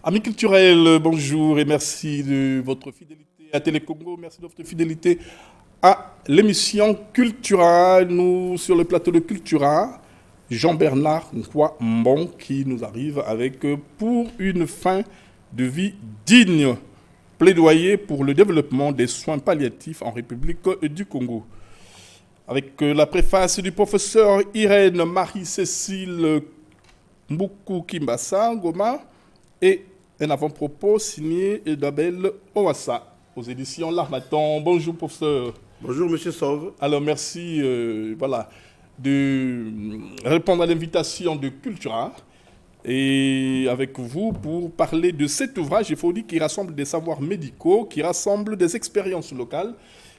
Amis culturels, bonjour et merci de votre fidélité à Télécongo. Merci de votre fidélité à l'émission Cultura. Nous, sur le plateau de Cultura, Jean-Bernard Mbon qui nous arrive avec pour une fin de vie digne, plaidoyer pour le développement des soins palliatifs en République du Congo. Avec la préface du professeur Irène Marie-Cécile Mboukou Kimbassa Goma et un avant-propos signé d'Abel Owassa aux éditions L'Armatan. Bonjour professeur. Bonjour monsieur Sauve. Alors merci de répondre à l'invitation de Cultura et avec vous pour parler de cet ouvrage, il faut dire, qui rassemble des savoirs médicaux, qui rassemble des expériences locales,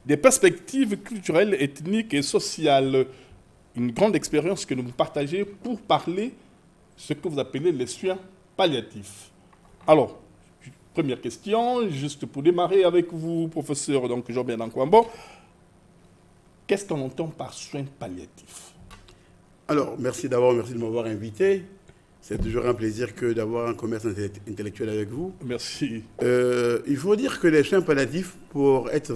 des perspectives culturelles, ethniques et sociales. Une grande expérience que nous partagez pour parler ce que vous appelez les soins palliatifs. Alors, première question, juste pour démarrer avec vous, professeur donc Jean-Bernard Mbon. Qu'est-ce qu'on entend par soins palliatifs? Alors, merci de m'avoir invité. C'est toujours un plaisir que d'avoir un commerce intellectuel avec vous. Merci. Il faut dire que les soins palliatifs, pour être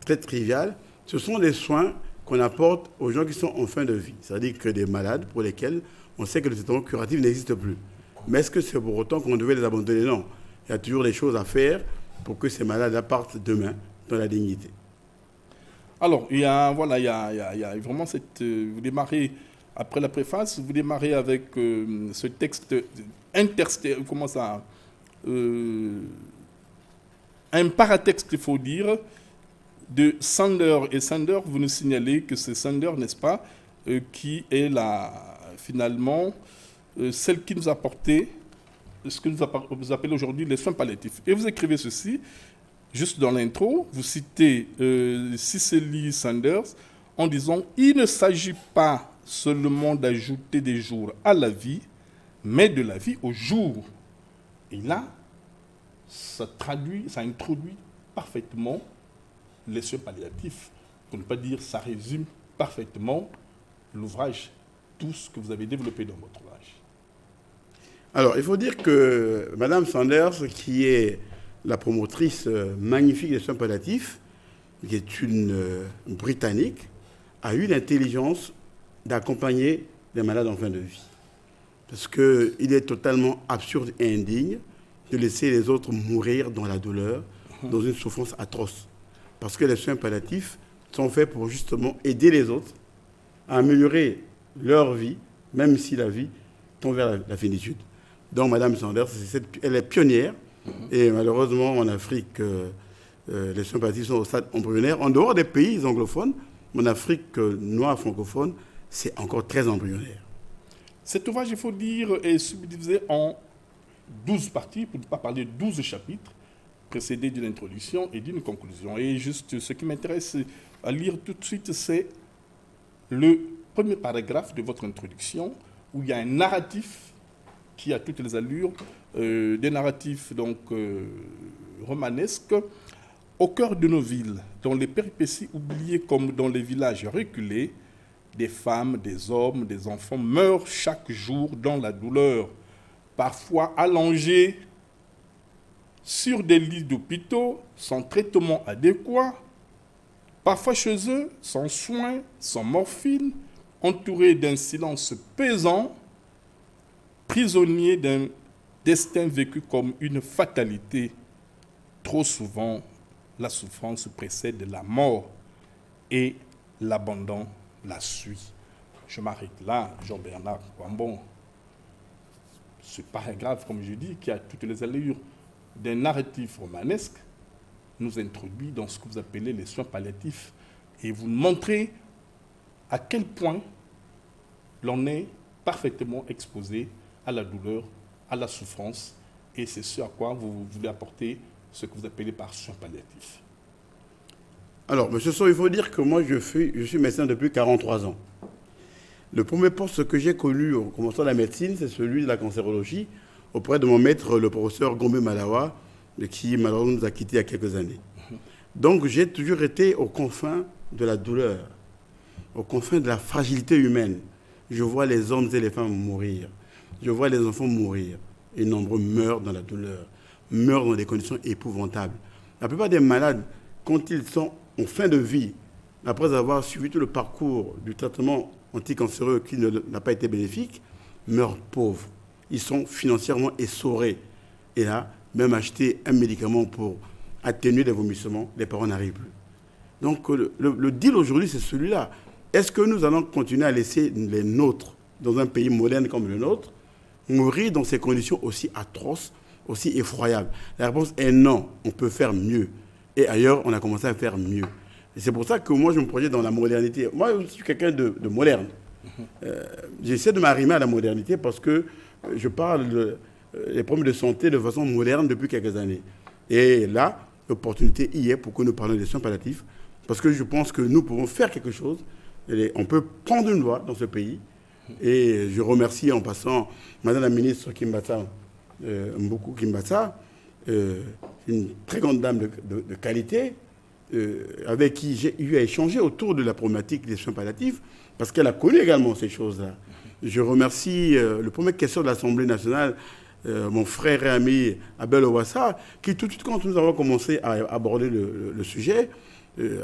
très trivial, ce sont des soins qu'on apporte aux gens qui sont en fin de vie. C'est-à-dire que des malades pour lesquels on sait que le traitement curatif n'existe plus. Mais est-ce que c'est pour autant qu'on devait les abandonner? Non. Il y a toujours des choses à faire pour que ces malades partent demain dans la dignité. Alors, il y a vraiment cette... vous démarrez, après la préface, vous démarrez avec ce texte comment ça un paratexte, il faut dire, de Sander. Et Sander, vous nous signalez que c'est Sander, n'est-ce pas, qui est finalement celle qui nous a apporté ce que vous appelez aujourd'hui les soins palliatifs. Et vous écrivez ceci, juste dans l'intro, vous citez Cicely Sanders en disant « Il ne s'agit pas seulement d'ajouter des jours à la vie, mais de la vie au jour. » Et là, ça introduit parfaitement les soins palliatifs. Pour ne pas dire, ça résume parfaitement l'ouvrage, tout ce que vous avez développé dans votre ouvrage. Alors, il faut dire que Mme Sanders, qui est la promotrice magnifique des soins palliatifs, qui est une Britannique, a eu l'intelligence d'accompagner les malades en fin de vie. Parce qu'il est totalement absurde et indigne de laisser les autres mourir dans la douleur, dans une souffrance atroce. Parce que les soins palliatifs sont faits pour justement aider les autres à améliorer leur vie, même si la vie tend vers la finitude. Donc Mme Sanders, elle est pionnière. Et malheureusement, en Afrique, les soins palliatifs sont au stade embryonnaire. En dehors des pays anglophones, en Afrique noire francophone, c'est encore très embryonnaire. Cet ouvrage, il faut dire, est subdivisé en 12 parties, pour ne pas parler de 12 chapitres, précédés d'une introduction et d'une conclusion. Et juste ce qui m'intéresse à lire tout de suite, c'est le premier paragraphe de votre introduction, où il y a un narratif qui a toutes les allures, des narratifs donc romanesques, au cœur de nos villes, dans les péripéties oubliées comme dans les villages reculés, des femmes, des hommes, des enfants meurent chaque jour dans la douleur, parfois allongés sur des lits d'hôpitaux sans traitement adéquat, parfois chez eux sans soins, sans morphine, entourés d'un silence pesant, prisonniers d'un destin vécu comme une fatalité. Trop souvent, la souffrance précède la mort et l'abandon la suit. Je m'arrête là, Jean-Bernard Mbon. Ce paragraphe, comme je dis, qui a toutes les allures d'un narratif romanesque, nous introduit dans ce que vous appelez les soins palliatifs et vous montrez à quel point l'on est parfaitement exposé à la douleur, à la souffrance, et c'est ce à quoi vous voulez apporter ce que vous appelez par soins palliatifs. Alors, M. Sow, il faut dire que moi, je suis médecin depuis 43 ans. Le premier poste que j'ai connu en commençant la médecine, c'est celui de la cancérologie, auprès de mon maître, le professeur Gombe Malawa, mais qui malheureusement nous a quittés il y a quelques années. Donc j'ai toujours été aux confins de la douleur, aux confins de la fragilité humaine. Je vois les hommes et les femmes mourir. Je vois les enfants mourir. Et nombreux meurent dans la douleur, meurent dans des conditions épouvantables. La plupart des malades, quand ils sont en fin de vie, après avoir suivi tout le parcours du traitement anticancéreux qui n'a pas été bénéfique, meurent pauvres. Ils sont financièrement essorés. Et là, même acheter un médicament pour atténuer les vomissements, les parents n'arrivent plus. Donc le deal aujourd'hui, c'est celui-là. Est-ce que nous allons continuer à laisser les nôtres, dans un pays moderne comme le nôtre, mourir dans ces conditions aussi atroces, aussi effroyables? La réponse est non, on peut faire mieux. Et ailleurs, on a commencé à faire mieux. Et c'est pour ça que moi, je me projette dans la modernité. Moi, je suis quelqu'un de moderne. J'essaie de m'arrimer à la modernité parce que je parle des problèmes de santé de façon moderne depuis quelques années. Et là, l'opportunité y est pour que nous parlions des soins palliatifs, parce que je pense que nous pouvons faire quelque chose. On peut prendre une voie dans ce pays. Et je remercie en passant Madame la ministre Kimbata, Mboukou Kimbata, une très grande dame de qualité, avec qui j'ai eu à échanger autour de la problématique des soins palliatifs, parce qu'elle a connu également ces choses-là. Je remercie le premier questeur de l'Assemblée nationale, mon frère et ami Abel Owassa, qui tout de suite, quand nous avons commencé à aborder le sujet,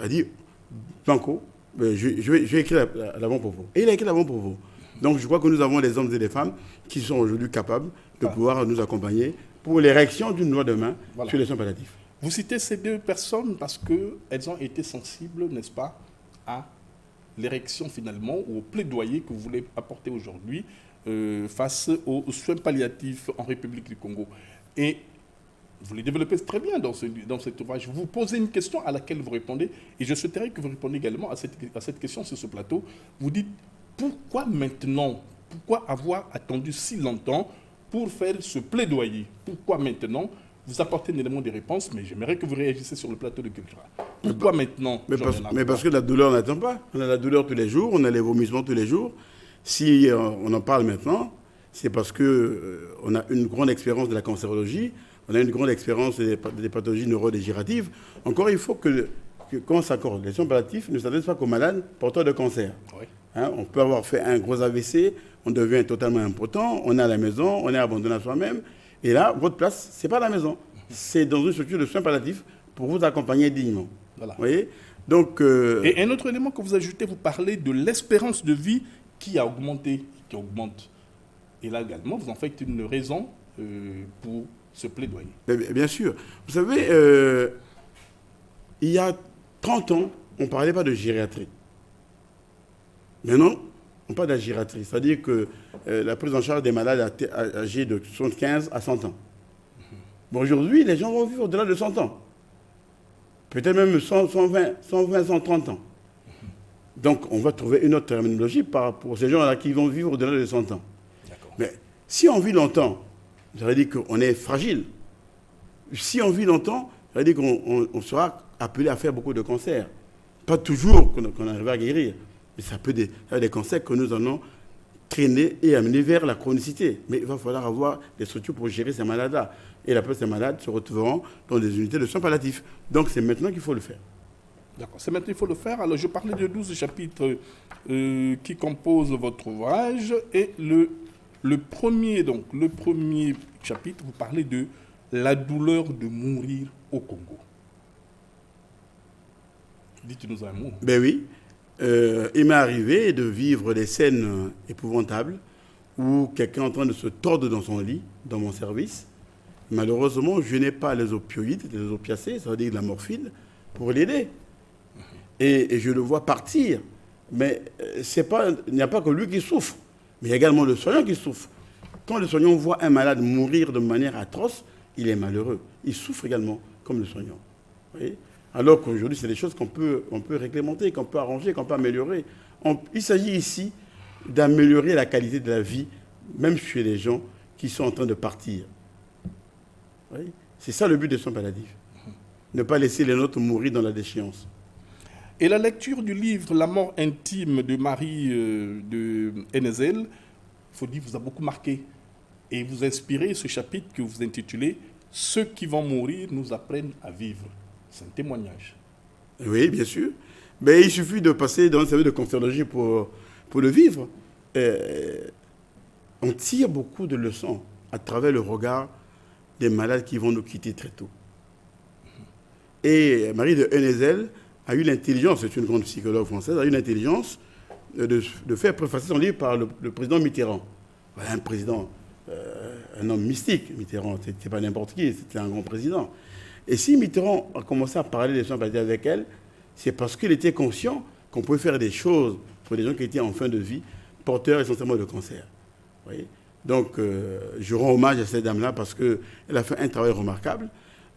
a dit « Banco, je vais écrire l'avant-propos ». Et il a écrit l'avant-propos. Donc je crois que nous avons des hommes et des femmes qui sont aujourd'hui capables de pouvoir nous accompagner pour l'érection d'une loi demain sur les soins palliatifs. Vous citez ces deux personnes parce qu'elles ont été sensibles, n'est-ce pas, à l'érection finalement, ou au plaidoyer que vous voulez apporter aujourd'hui face aux soins palliatifs en République du Congo. Et vous les développez très bien dans cet ouvrage. Vous posez une question à laquelle vous répondez, et je souhaiterais que vous répondiez également à cette question sur ce plateau. Vous dites, pourquoi maintenant? Pourquoi avoir attendu si longtemps pour faire ce plaidoyer? Pourquoi maintenant? Vous apportez un élément de réponse, mais j'aimerais que vous réagissiez sur le plateau de Cultura. Pourquoi maintenant? Mais parce que la douleur n'attend pas. On a la douleur tous les jours, on a les vomissements tous les jours. Si on en parle maintenant, c'est parce qu'on a une grande expérience de la cancérologie, on a une grande expérience des pathologies neurodégénératives. Encore, il faut que quand on s'accorde, les soins palliatifs ne s'adressent pas qu'aux malades porteurs de cancer. Oui. Hein, on peut avoir fait un gros AVC, on devient totalement impotent, on est à la maison, on est abandonné à soi-même. Et là, votre place, ce n'est pas à la maison. C'est dans une structure de soins palliatifs pour vous accompagner dignement. Voilà. Vous voyez? Donc, Et un autre élément que vous ajoutez, vous parlez de l'espérance de vie qui a augmenté, qui augmente. Et là également, vous en faites une raison pour ce plaidoyer. Bien sûr. Vous savez, il y a 30 ans, on ne parlait pas de gériatrie. Maintenant, on parle de la gériatrie. C'est-à-dire que la prise en charge des malades âgés de 75 à 100 ans. Bon, aujourd'hui, les gens vont vivre au-delà de 100 ans. Peut-être même 120, 130 ans. Donc, on va trouver une autre terminologie pour ces gens-là qui vont vivre au-delà de 100 ans. Mais si on vit longtemps, ça veut dire qu'on est fragile. Si on vit longtemps, ça veut dire qu'on sera appelé à faire beaucoup de cancers. Pas toujours qu'on arrive à guérir, mais ça peut être des cancers que nous allons traîner et amener vers la chronicité. Mais il va falloir avoir des structures pour gérer ces malades-là. Et la plupart de ces malades se retrouveront dans des unités de soins palliatifs. Donc c'est maintenant qu'il faut le faire. D'accord, c'est maintenant qu'il faut le faire. Alors je parlais de 12 chapitres qui composent votre ouvrage. Et le premier chapitre, vous parlez de la douleur de mourir au Congo. Dites-nous un mot. Ben oui. Il m'est arrivé de vivre des scènes épouvantables où quelqu'un est en train de se tordre dans son lit, dans mon service. Malheureusement, je n'ai pas les opioïdes, les opiacés, ça veut dire de la morphine, pour l'aider. Et je le vois partir. Mais il n'y a pas que lui qui souffre, mais il y a également le soignant qui souffre. Quand le soignant voit un malade mourir de manière atroce, il est malheureux. Il souffre également, comme le soignant. Vous voyez ? Alors qu'aujourd'hui, c'est des choses qu'on peut réglementer, qu'on peut arranger, qu'on peut améliorer. Il s'agit ici d'améliorer la qualité de la vie, même chez les gens qui sont en train de partir. Oui. C'est ça le but des soins palliatifs. Ne pas laisser les nôtres mourir dans la déchéance. Et la lecture du livre « La mort intime » de Marie de Hennezel, il faut dire, vous a beaucoup marqué. Et vous inspirez ce chapitre que vous intitulez « ceux qui vont mourir nous apprennent à vivre. C'est un témoignage. Oui, bien sûr. Mais il suffit de passer dans un service de cancérologie pour le vivre. On tire beaucoup de leçons à travers le regard des malades qui vont nous quitter très tôt. Et Marie de Hennezel a eu l'intelligence, c'est une grande psychologue française, a eu l'intelligence de faire préfacer son livre par le président Mitterrand. Voilà un président, un homme mystique, Mitterrand, c'était pas n'importe qui, c'était un grand président. Et si Mitterrand a commencé à parler des soins palliatifs avec elle, c'est parce qu'il était conscient qu'on pouvait faire des choses pour des gens qui étaient en fin de vie, porteurs essentiellement de cancer. Vous voyez. Donc, je rends hommage à cette dame-là parce qu'elle a fait un travail remarquable.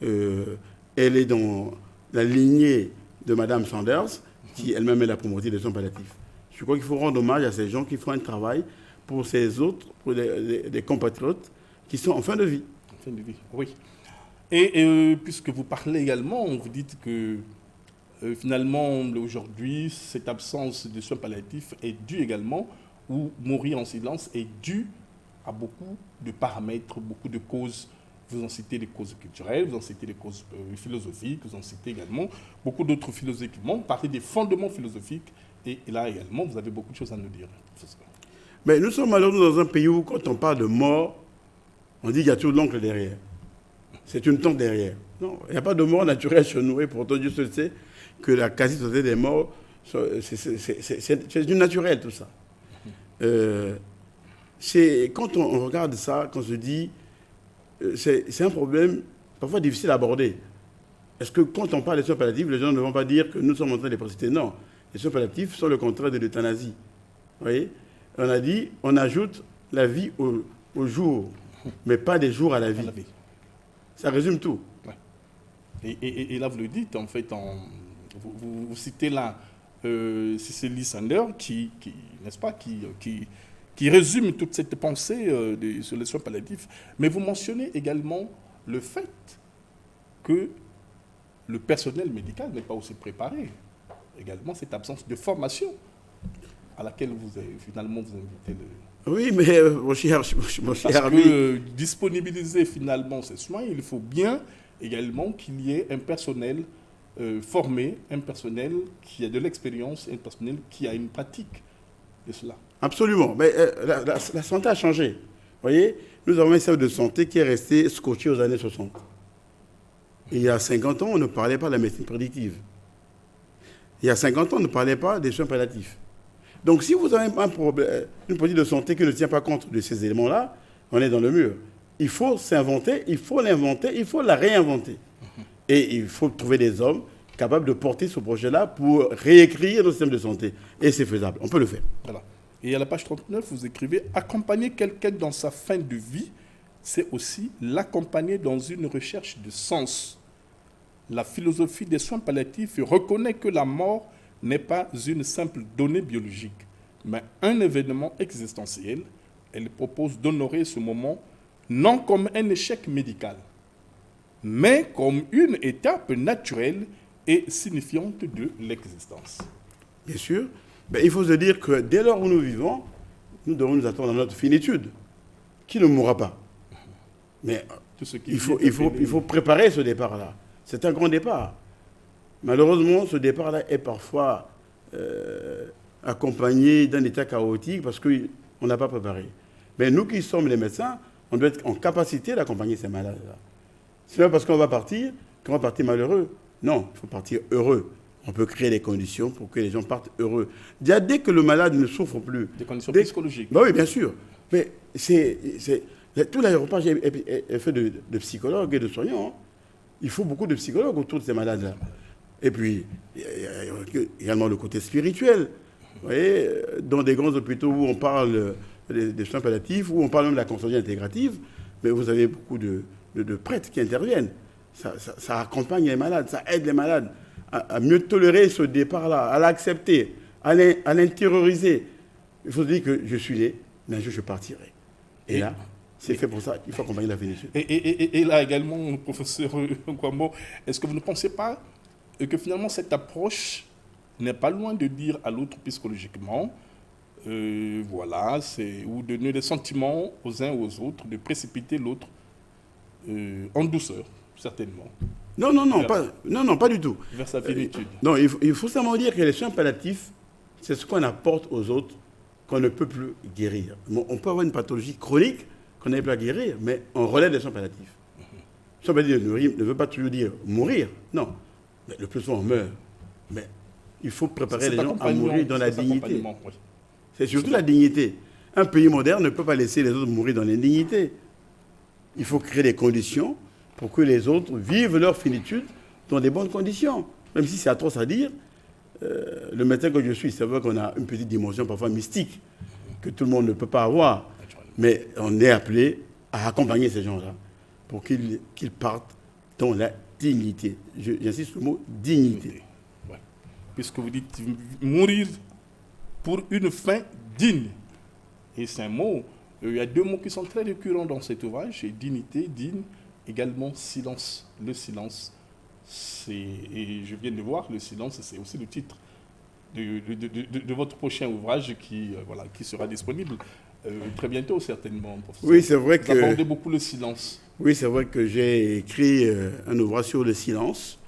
Elle est dans la lignée de Mme Sanders, qui elle-même est la promotrice des soins palliatifs. Je crois qu'il faut rendre hommage à ces gens qui font un travail pour ces autres, pour des compatriotes qui sont en fin de vie. En fin de vie, oui. Et puisque vous parlez également, vous dites que finalement, aujourd'hui, cette absence de soins palliatifs est due également, ou mourir en silence est due à beaucoup de paramètres, beaucoup de causes. Vous en citez les causes culturelles, vous en citez les causes philosophiques, vous en citez également beaucoup d'autres philosophes. Vous parlez des fondements philosophiques, et là également, vous avez beaucoup de choses à nous dire. Mais nous sommes malheureusement dans un pays où, quand on parle de mort, on dit qu'il y a toujours l'oncle derrière. C'est une tante derrière. Non, il n'y a pas de mort naturelle chez nous, et pourtant Dieu se sait que la quasi-totalité des morts, c'est du naturel, tout ça. Quand on regarde ça, quand on se dit, c'est un problème parfois difficile à aborder. Est-ce que quand on parle des soins palliatifs, les gens ne vont pas dire que nous sommes en train de les précipiter? Non. Les soins palliatifs sont le contraire de l'euthanasie. Vous voyez? On a dit, on ajoute la vie au jour, mais pas des jours à la vie. Ça résume tout. Ouais. Et là, vous le dites, en fait, vous citez là Cicely Sander, n'est-ce pas, qui résume toute cette pensée sur les soins palliatifs. Mais vous mentionnez également le fait que le personnel médical n'est pas aussi préparé. Également, cette absence de formation à laquelle finalement vous invitez le... Oui, mais mon cher Parce que disponibiliser finalement ces soins, il faut bien également qu'il y ait un personnel formé, un personnel qui a de l'expérience, un personnel qui a une pratique de cela. Absolument. Mais la santé a changé. Vous voyez, nous avons un service de santé qui est resté scotché aux années 60. Et il y a 50 ans, on ne parlait pas de la médecine prédictive. Il y a 50 ans, on ne parlait pas des soins palliatifs. Donc, si vous avez un problème, une politique de santé qui ne tient pas compte de ces éléments-là, on est dans le mur. Il faut s'inventer, il faut l'inventer, il faut la réinventer. Et il faut trouver des hommes capables de porter ce projet-là pour réécrire le système de santé. Et c'est faisable, on peut le faire. Voilà. Et à la page 39, vous écrivez « Accompagner quelqu'un dans sa fin de vie, c'est aussi l'accompagner dans une recherche de sens. La philosophie des soins palliatifs reconnaît que la mort n'est pas une simple donnée biologique, mais un événement existentiel. Elle propose d'honorer ce moment non comme un échec médical, mais comme une étape naturelle et signifiante de l'existence. » Bien sûr. Mais il faut se dire que dès lors où nous vivons, nous devons nous attendre à notre finitude. Qui ne mourra pas? Mais il faut préparer ce départ-là. C'est un grand départ. Malheureusement, ce départ-là est parfois accompagné d'un état chaotique parce qu'on n'a pas préparé. Mais nous qui sommes les médecins, on doit être en capacité d'accompagner ces malades-là. C'est pas parce qu'on va partir qu'on va partir malheureux. Non, il faut partir heureux. On peut créer des conditions pour que les gens partent heureux. Dès que le malade ne souffre plus... Des conditions psychologiques. Ben oui, bien sûr. Mais tout l'aéroport est fait de psychologues et de soignants. Hein. Il faut beaucoup de psychologues autour de ces malades-là. Et puis, il y a également le côté spirituel. Vous voyez, dans des grands hôpitaux où on parle des soins palliatifs, où on parle même de la consolidation intégrative, mais vous avez beaucoup de prêtres qui interviennent. Ça accompagne les malades, ça aide les malades à mieux tolérer ce départ-là, à l'accepter, à l'intérioriser. Il faut se dire que je suis né, mais un jour je partirai. Et là, c'est fait pour ça, il faut accompagner la finitude. Et là également, professeur Kwambo, est-ce que vous ne pensez pas que finalement cette approche n'est pas loin de dire à l'autre psychologiquement, voilà, ou donner des sentiments aux uns aux autres, de précipiter l'autre en douceur, certainement, Non, non, non, pas du tout. vers sa finitude. Non, il faut seulement dire que les soins palliatifs, c'est ce qu'on apporte aux autres qu'on ne peut plus guérir. Bon, on peut avoir une pathologie chronique qu'on n'arrive plus à guérir, mais on relève des soins palliatifs. Ça veut dire, ne veut pas toujours dire mourir, non. Mais le plus souvent, on meurt. Mais il faut préparer les gens à mourir dans la dignité. Oui. C'est surtout la dignité. Un pays moderne ne peut pas laisser les autres mourir dans l'indignité. Il faut créer des conditions pour que les autres vivent leur finitude dans des bonnes conditions. Même si c'est atroce à dire, le médecin que je suis, c'est vrai qu'on a une petite dimension parfois mystique que tout le monde ne peut pas avoir. Mais on est appelé à accompagner ces gens-là pour qu'ils partent dans la dignité. J'insiste sur le mot dignité. Ouais. Puisque vous dites mourir pour une fin digne. Et c'est un mot, il y a deux mots qui sont très récurrents dans cet ouvrage, et dignité, digne, également silence. Le silence, et je viens de voir, le silence, c'est aussi le titre de votre prochain ouvrage qui sera disponible très bientôt, certainement, professeur. Oui, c'est vrai Vous abordez beaucoup le silence. Oui, c'est vrai que j'ai écrit un ouvrage sur le silence.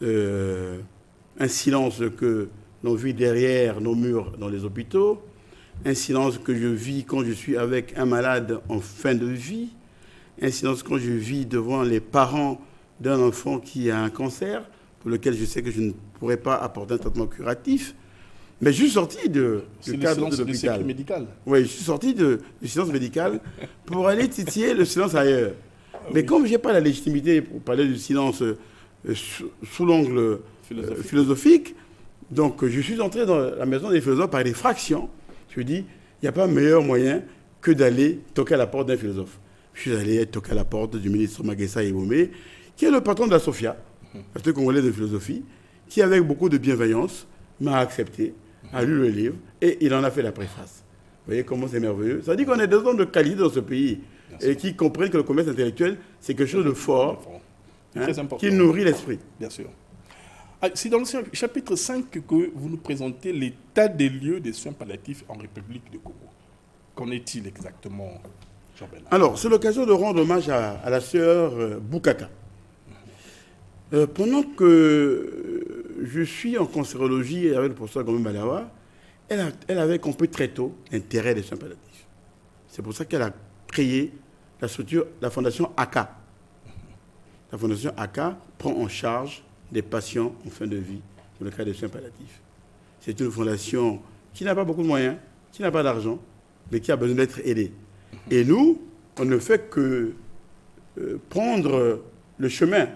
Un silence que l'on vit derrière nos murs dans les hôpitaux. Un silence que je vis quand je suis avec un malade en fin de vie. Un silence quand je vis devant les parents d'un enfant qui a un cancer, pour lequel je sais que je ne pourrais pas apporter un traitement curatif. Mais je suis sorti du cadre de l'hôpital. Médical. Oui, je suis sorti du silence médical pour aller titiller le silence ailleurs. Mais comme je n'ai pas la légitimité pour parler du silence sous l'angle philosophique, donc je suis entré dans la maison des philosophes par effraction. Je me dis, il n'y a pas meilleur moyen que d'aller toquer à la porte d'un philosophe. Je suis allé toquer à la porte du ministre Maguessa Ebomé, qui est le patron de la SOFIA, l'Institut congolais de philosophie, qui avec beaucoup de bienveillance m'a accepté, a lu le livre et il en a fait la préface. Vous voyez comment c'est merveilleux. Ça dit qu'on est des hommes de qualité dans ce pays et qui comprennent que le commerce intellectuel, c'est quelque chose de fort, très important, qui nourrit l'esprit. Bien sûr. C'est dans le chapitre 5 que vous nous présentez l'état des lieux des soins palliatifs en République de Congo. Qu'en est-il exactement, Jean-Bernard? Alors, c'est l'occasion de rendre hommage à la sœur Boukaka. Pendant que je suis en cancérologie avec le professeur Gomé Balawa, elle avait compris très tôt l'intérêt des soins palliatifs. C'est pour ça qu'elle a créé la structure, la fondation ACA. La fondation ACA prend en charge des patients en fin de vie dans le cas des soins palliatifs. C'est une fondation qui n'a pas beaucoup de moyens, qui n'a pas d'argent, mais qui a besoin d'être aidée. Et nous, on ne fait que prendre le chemin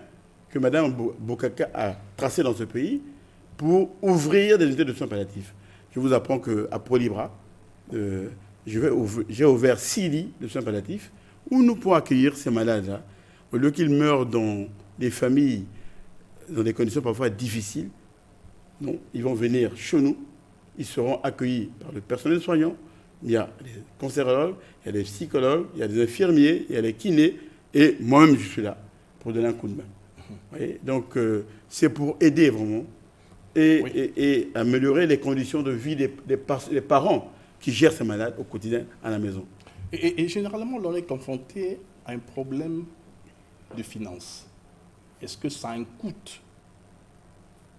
que Mme Boukaka a tracé dans ce pays pour ouvrir des unités de soins palliatifs. Je vous apprends qu'à Pro-Libra, j'ai ouvert 6 lits de soins palliatifs où nous pouvons accueillir ces malades-là. Au lieu qu'ils meurent dans des familles, dans des conditions parfois difficiles, non, ils vont venir chez nous, ils seront accueillis par le personnel soignant. Il y a des cancérologues, il y a des psychologues, il y a des infirmiers, il y a des kinés, et moi-même je suis là pour donner un coup de main. Vous voyez, donc c'est pour aider vraiment et améliorer les conditions de vie des parents qui gèrent ces malades au quotidien à la maison. Et généralement, on est confronté à un problème de finances. Est-ce que ça a un coût?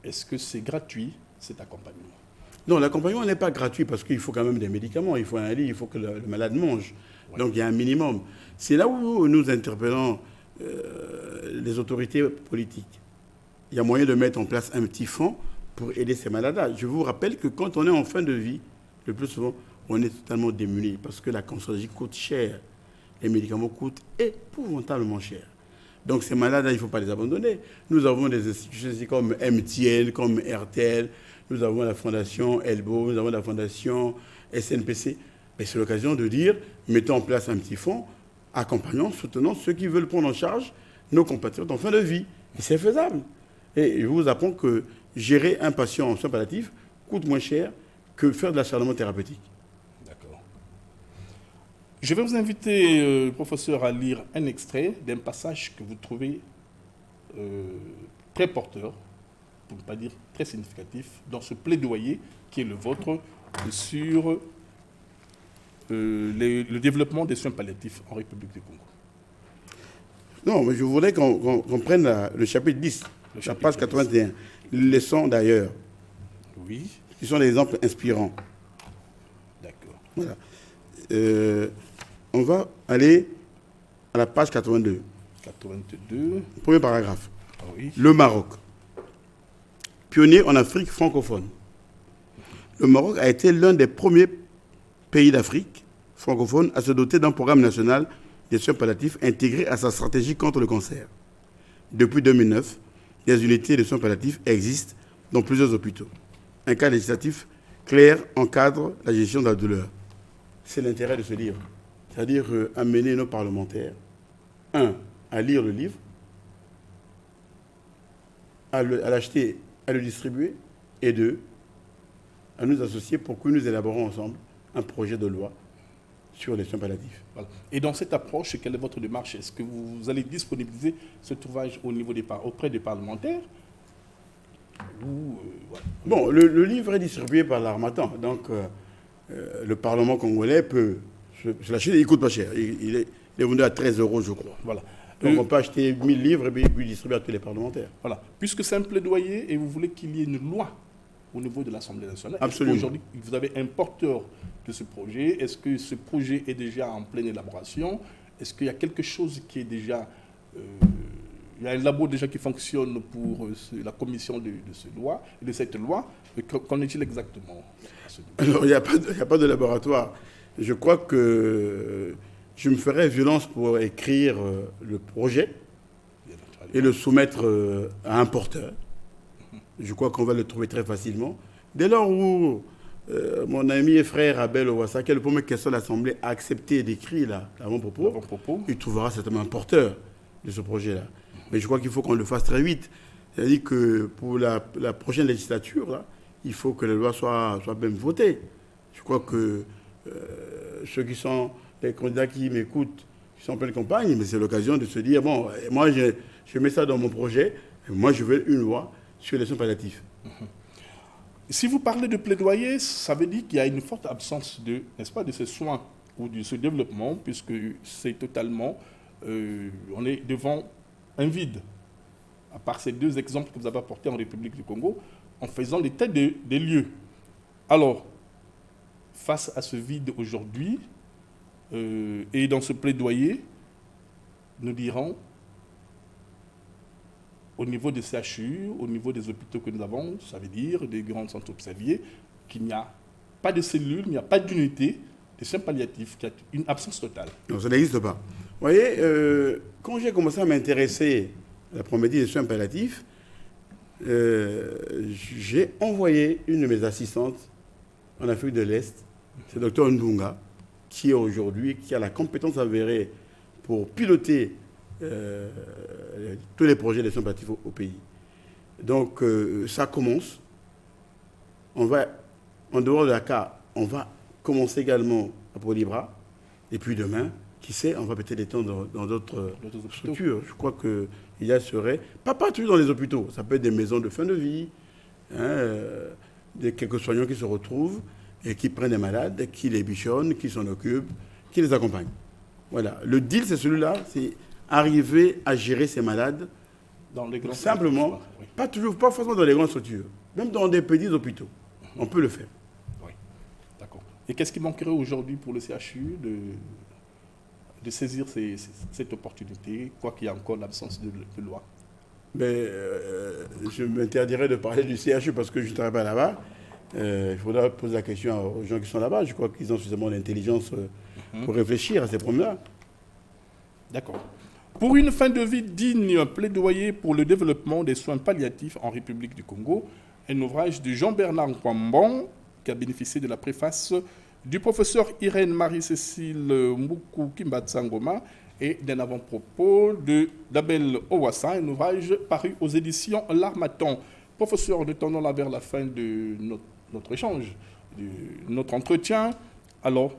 Est-ce que c'est gratuit, cet accompagnement? Non, l'accompagnement n'est pas gratuit parce qu'il faut quand même des médicaments, il faut un lit, il faut que le malade mange. Ouais. Donc il y a un minimum. C'est là où nous interpellons les autorités politiques. Il y a moyen de mettre en place un petit fonds pour aider ces malades-là. Je vous rappelle que quand on est en fin de vie, le plus souvent, on est totalement démuni parce que la cancérologie coûte cher. Les médicaments coûtent épouvantablement cher. Donc ces malades-là, il ne faut pas les abandonner. Nous avons des institutions ici comme MTN, comme RTL, nous avons la fondation Elbo, nous avons la fondation SNPC. Mais c'est l'occasion de dire, mettons en place un petit fonds, accompagnant, soutenant ceux qui veulent prendre en charge nos compatriotes en fin de vie. Et c'est faisable. Et je vous apprends que gérer un patient en soins palliatifs coûte moins cher que faire de l'acharnement thérapeutique. D'accord. Je vais vous inviter, professeur, à lire un extrait d'un passage que vous trouvez très porteur, pour ne pas dire très significatif, dans ce plaidoyer qui est le vôtre sur le développement des soins palliatifs en République du Congo. Non, mais je voudrais qu'on prenne le chapitre 10, la page 81. Leçons d'ailleurs. Oui. Qui sont des exemples inspirants. D'accord. Voilà. On va aller à la page 82. 82. Premier paragraphe. Ah oui. Le Maroc. Pionnier en Afrique francophone. Le Maroc a été l'un des premiers pays d'Afrique francophone à se doter d'un programme national des soins palliatifs intégré à sa stratégie contre le cancer. Depuis 2009, des unités de soins palliatifs existent dans plusieurs hôpitaux. Un cadre législatif clair encadre la gestion de la douleur. C'est l'intérêt de ce livre. C'est-à-dire amener nos parlementaires, à lire le livre, à l'acheter, à le distribuer, et à nous associer pour que nous élaborons ensemble un projet de loi sur les soins palliatifs. Voilà. Et dans cette approche, quelle est votre démarche? Est-ce que vous allez disponibiliser cet ouvrage auprès des parlementaires voilà. Bon, le livre est distribué par l'Harmattan, donc le Parlement congolais peut se l'acheter, il ne coûte pas cher. Il est vendu à 13 €, je crois. Voilà. Donc on peut acheter 1000 livres et puis distribuer à tous les parlementaires. Voilà. Puisque c'est un plaidoyer et vous voulez qu'il y ait une loi au niveau de l'Assemblée nationale. Absolument. Aujourd'hui, vous avez un porteur de ce projet. Est-ce que ce projet est déjà en pleine élaboration? Est-ce qu'il y a quelque chose qui est déjà... il y a un labo déjà qui fonctionne pour la commission de cette loi. Qu'en est-il exactement? Alors, il n'y a pas de laboratoire. Je crois que je me ferais violence pour écrire le projet et le soumettre à un porteur. Je crois qu'on va le trouver très facilement. Dès lors où mon ami et frère Abel Ouassa, qui est le premier question de l'Assemblée, a accepté d'écrire l'avant-propos, il trouvera certainement un porteur de ce projet-là. Mais je crois qu'il faut qu'on le fasse très vite. C'est-à-dire que pour la prochaine législature, là, il faut que la loi soit même votée. Je crois que ceux qui sont les candidats qui m'écoutent, qui sont en pleine campagne, mais c'est l'occasion de se dire, bon, moi je mets ça dans mon projet, et moi je veux une loi sur les soins palliatifs. Si vous parlez de plaidoyer, ça veut dire qu'il y a une forte absence n'est-ce pas, de ces soins ou de ce développement, puisque c'est totalement, on est devant un vide, à part ces deux exemples que vous avez apportés en République du Congo, en faisant l'état des lieux. Alors, face à ce vide aujourd'hui, et dans ce plaidoyer, nous dirons, au niveau des CHU, au niveau des hôpitaux que nous avons, ça veut dire des grands centres hospitaliers, qu'il n'y a pas de cellules, il n'y a pas d'unité de soins palliatifs, qu'il y a une absence totale. Non, ça n'existe pas. Vous voyez, quand j'ai commencé à m'intéresser à la problématique des soins palliatifs, j'ai envoyé une de mes assistantes en Afrique de l'Est, c'est le Dr Ndunga, qui a la compétence avérée pour piloter tous les projets de soins palliatifs au pays. Donc ça commence. On va, en dehors de Dakar, on va commencer également à Polibra. Et puis demain, qui sait, on va peut-être étendre dans d'autres structures. Je crois qu'il y serait, pas toujours dans les hôpitaux, ça peut être des maisons de fin de vie, quelques soignants qui se retrouvent et qui prennent des malades, qui les bichonnent, qui s'en occupent, qui les accompagnent. Voilà. Le deal, c'est celui-là, c'est arriver à gérer ces malades dans les grandes simplement, oui. Pas forcément dans les grandes structures, même dans des petits hôpitaux. On peut le faire. Oui, d'accord. Et qu'est-ce qui manquerait aujourd'hui pour le CHU de saisir cette opportunité, quoi qu'il y ait encore l'absence de loi? Mais, je m'interdirais de parler du CHU parce que je ne travaille pas là-bas. Il faudra poser la question aux gens qui sont là-bas. Je crois qu'ils ont suffisamment d'intelligence pour réfléchir à ces problèmes-là. D'accord. Pour une fin de vie digne, plaidoyer pour le développement des soins palliatifs en République du Congo, un ouvrage de Jean-Bernard Nkwambon qui a bénéficié de la préface du professeur Irène Marie-Cécile Mboukou Kimbatsangoma et d'un avant-propos d'Abel Ouassa, un ouvrage paru aux éditions L'Harmattan. Professeur, nous tendons là vers la fin de notre échange, de notre entretien. Alors,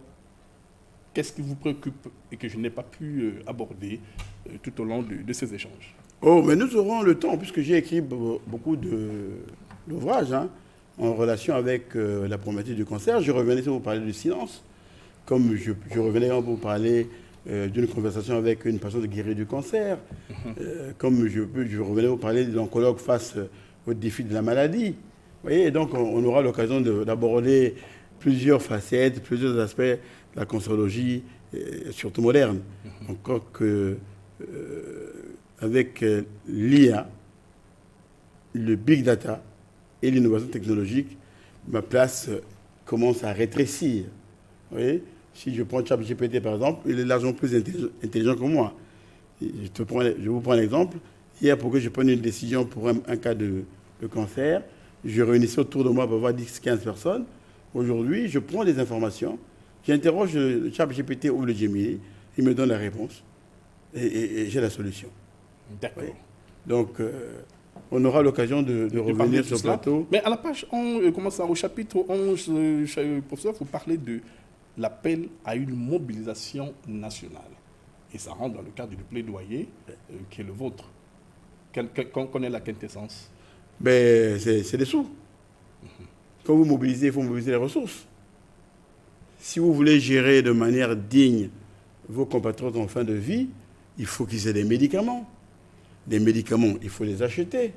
qu'est-ce qui vous préoccupe et que je n'ai pas pu aborder tout au long de ces échanges? Oh, mais nous aurons le temps, puisque j'ai écrit beaucoup d'ouvrages en relation avec la problématique du cancer. Je revenais pour vous parler du silence, comme je revenais pour vous parler d'une conversation avec une patiente guérie du cancer. Comme je revenais vous parler de l'oncologue face au défi de la maladie. Vous voyez, donc on aura l'occasion d'aborder plusieurs facettes, plusieurs aspects de la cancérologie, surtout moderne. Encore que avec l'IA, le big data et l'innovation technologique, ma place commence à rétrécir. Vous voyez, si je prends ChatGPT par exemple, il est largement plus intelligent que moi. Je vous prends un exemple. Hier, pour que je prenne une décision pour un cas de cancer, je réunissais autour de moi pour avoir 10-15 personnes. Aujourd'hui, je prends des informations, j'interroge le ChatGPT ou le Gemini, il me donne la réponse et j'ai la solution. D'accord. Oui. Donc, on aura l'occasion de revenir sur le plateau. Mais à la page 11, au chapitre 11, professeur, vous parlez de l'appel à une mobilisation nationale. Et ça rentre dans le cadre du plaidoyer qui est le vôtre. Qu'on connaît la quintessence. Ben, c'est des sous. Quand vous mobilisez, il faut mobiliser les ressources. Si vous voulez gérer de manière digne vos compatriotes en fin de vie, il faut qu'ils aient des médicaments. Des médicaments, il faut les acheter.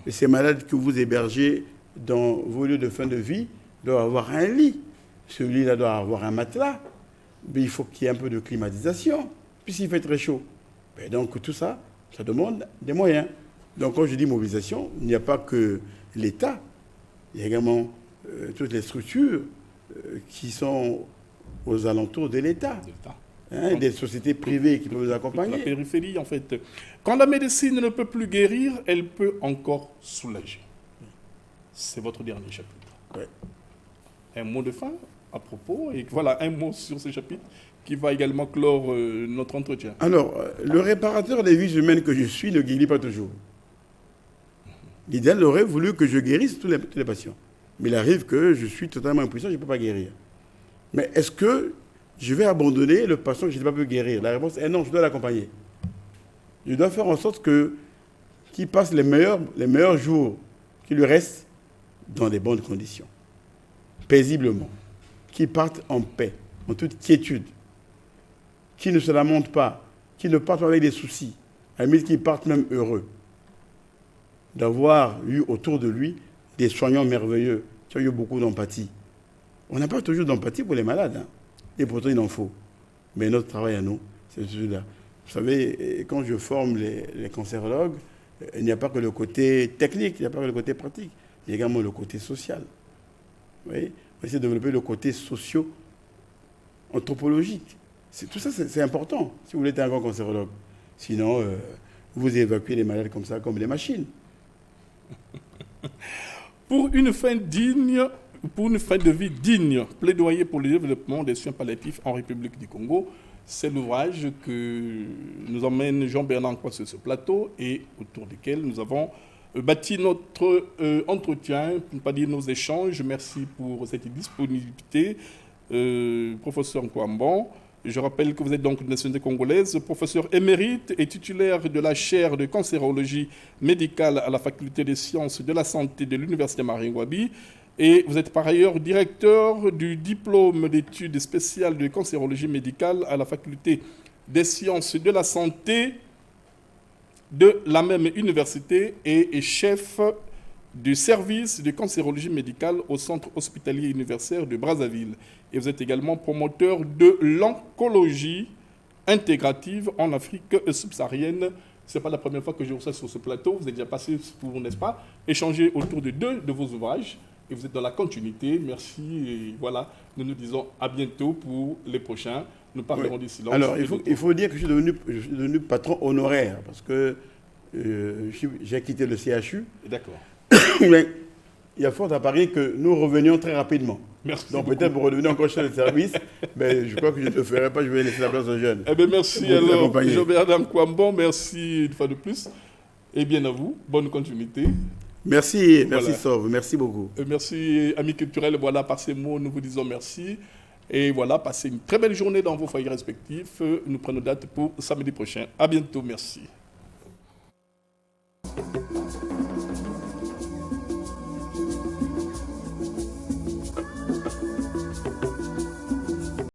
Et ces malades que vous hébergez dans vos lieux de fin de vie doivent avoir un lit. Celui-là doit avoir un matelas. Mais il faut qu'il y ait un peu de climatisation, puisqu'il fait très chaud. Mais donc tout ça, ça demande des moyens. Donc quand je dis mobilisation, il n'y a pas que l'État, il y a également toutes les structures qui sont aux alentours de l'État. Des sociétés privées qui peuvent nous accompagner. La périphérie, en fait. Quand la médecine ne peut plus guérir, elle peut encore soulager. C'est votre dernier chapitre. Ouais. Un mot de fin à propos, et voilà, un mot sur ce chapitre qui va également clore notre entretien. Alors, le réparateur des vies humaines que je suis ne guérit pas toujours. L'idéal aurait voulu que je guérisse tous les patients. Mais il arrive que je suis totalement impuissant, je ne peux pas guérir. Mais est-ce que je vais abandonner le patient que je n'ai pas pu guérir? La réponse est non, je dois l'accompagner. Je dois faire en sorte qu'il passe les meilleurs jours qui lui restent dans des bonnes conditions, paisiblement, qu'il parte en paix, en toute quiétude, qu'il ne se lamente pas, qu'il ne parte pas avec des soucis, à la limite qu'il parte même heureux d'avoir eu autour de lui des soignants merveilleux qui ont eu beaucoup d'empathie. On n'a pas toujours d'empathie pour les malades, hein. Et pourtant il en faut. Mais notre travail à nous, c'est celui-là. Vous savez, quand je forme les cancérologues, il n'y a pas que le côté technique, il n'y a pas que le côté pratique, il y a également le côté social. Vous voyez, on essaie de développer le côté socio-anthropologique. Tout ça, c'est important si vous voulez être un grand cancérologue. Sinon, vous évacuez les malades comme ça, comme des machines. Pour une fin de vie digne, plaidoyer pour le développement des soins palliatifs en République du Congo, c'est l'ouvrage que nous emmène Jean-Bernard Nkwa sur ce plateau et autour duquel nous avons bâti notre entretien, pour ne pas dire nos échanges. Merci pour cette disponibilité, professeur Nkwambon. Je rappelle que vous êtes donc de nationalité congolaise, professeur émérite et titulaire de la chaire de cancérologie médicale à la faculté des sciences de la santé de l'université Marie-Ngouabi. Et vous êtes par ailleurs directeur du diplôme d'études spéciales de cancérologie médicale à la faculté des sciences de la santé de la même université et chef du service de cancérologie médicale au centre hospitalier universitaire de Brazzaville. Et vous êtes également promoteur de l'oncologie intégrative en Afrique subsaharienne. Ce n'est pas la première fois que je reçois sur ce plateau. Vous êtes déjà passé pour, n'est-ce pas, échanger autour de 2 de vos ouvrages. Et vous êtes dans la continuité. Merci. Et voilà, nous nous disons à bientôt pour les prochains. Nous parlerons du silence. Alors, il faut dire que je suis devenu patron honoraire parce que j'ai quitté le CHU. D'accord. Mais il y a fort à parier que nous revenions très rapidement. Merci. Donc peut-être pour redevenir encore chef de service, mais je crois que je ne le ferai pas, je vais laisser la place aux jeunes. Eh bien, merci alors, Jean-Bernard Nkwambon, merci une fois de plus. Et bien à vous, bonne continuité. Merci, voilà. Merci Sauve, merci beaucoup. Merci, amis culturels, voilà, par ces mots, nous vous disons merci. Et voilà, passez une très belle journée dans vos foyers respectifs. Nous prenons date pour samedi prochain. À bientôt, merci.